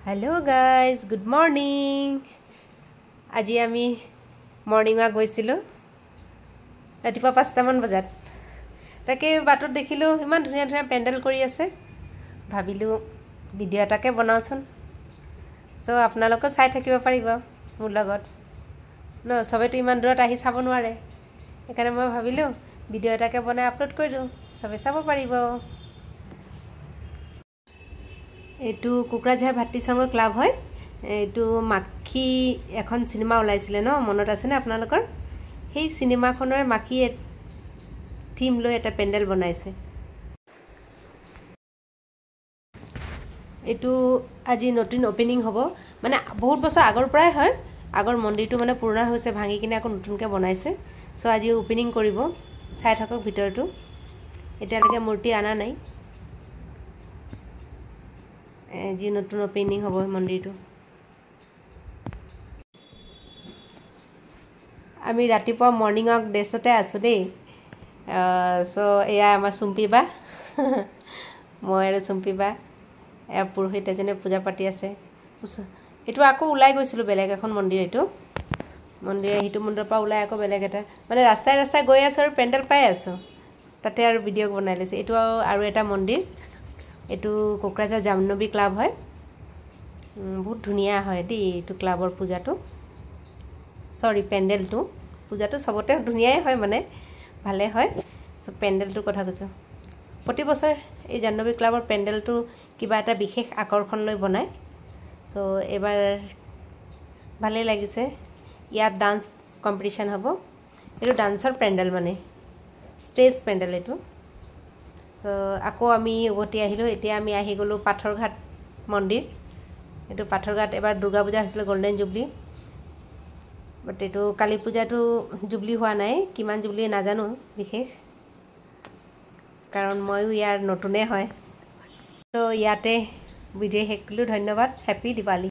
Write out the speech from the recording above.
hello guys good morning আজি আমি morning walk গৈছিলোঁ ৰাতিপুৱা 5টা মান বজাত তাকে বাটত দেখিলো ইমান ধুনীয়া ধুনীয়া পেন্ডেল কৰি আছে ভাবিলো ভিডিও এটাকে বনাওচোন সো আপোনালোকে চাই থাকিব পাৰিব মোৰ লগত ন সবেতো ইমান দূৰত আহি চাব নোৱাৰে একাৰণে মই ভাবিলো ভিডিও এটাকে বনাই আপলোড কৰি দিও সবে চাব পাৰিব এটু কুকৰাঝাৰ ভাতৃ সংঘ ক্লাব হয় এটু মাখি এখন সিনেমা ওলাইছিলে ন মনত আছে না আপোনালোকৰ সেই সিনেমাখনৰ মাখি থিম লৈ এটা পেন্ডেল বনাইছে এটু আজি নতুন ওপেনিং হ'ব মানে বহুত বছৰ আগৰ পৰাই হয় আগৰ মন্দিৰটো মানে পুৰণা হৈছে ভাঙি কিনে আকৌ নতুনকৈ বনাইছে সো আজি ওপেনিং কৰিব চাই থাকক ভিতৰটো এতিয়ালৈকে মূৰ্তি আনা নাই जी नতুন ওপেনিং হ'ব মন্দিৰটো আমি ৰাতিপুৱা মৰ্নিং ৱাক ড্ৰেছতে আছো দেই সো এয়া আমাৰ চুম্পিবা মই আৰু চুম্পিবা এয়া পুৰোহিত এজনে পূজা পাতি আছে এটো আকৌ ওলাই গৈছিল বেলেগ এখন মন্দিৰ এটো মন্দিৰ হিটো মন্দিৰৰ পৰা ওলাই আকৌ বেলেগ এটা মানে ৰাস্তাই ৰাস্তাই গৈ আছো আৰু পেন্ডেল পাই আছো তাতে আৰু ভিডিও বনাই লৈছে এটো আৰু এটা মন্দিৰ এটু কোকৰাঝাৰ জামনবী ক্লাব হয় বহুত ধুনিয়া হয় দি এটু ক্লাবৰ পূজাটো সৰি পেন্ডেলটো পূজাটো সবতে ধুনিয়াই হয় মানে ভালে হয় সো পেন্ডেলটো কথা কৈছো প্ৰতি বছৰ এই জামনবী ক্লাবৰ পেন্ডেলটো কিবা এটা বিশেষ আকৰ্ষণ লৈ বনায় সো এবাৰ ভালে লাগিছে ইয়াত ডান্স কম্পিটিশন হ'ব এটো ডান্সৰ পেন্ডেল মানে ষ্টেজ পেন্ডেল এটো সো আকৌ আমি উভতি আহিলো এতিয়া আমি আহি গলো পাথৰঘাট মন্দিৰ এটো পাথৰঘাট এবাৰ দুৰ্গা পূজা হৈছিল গোল্ডেন জুবলি বাট এটো কালী পূজাটো জুবলি হোৱা নাই কিমান জুবলি নাজানো বিশেষ কাৰণ মইও ইয়াৰ নতুনে হয় তো ইয়াতে ভিডিও হেকলো ধন্যবাদ হ্যাপি দিৱালী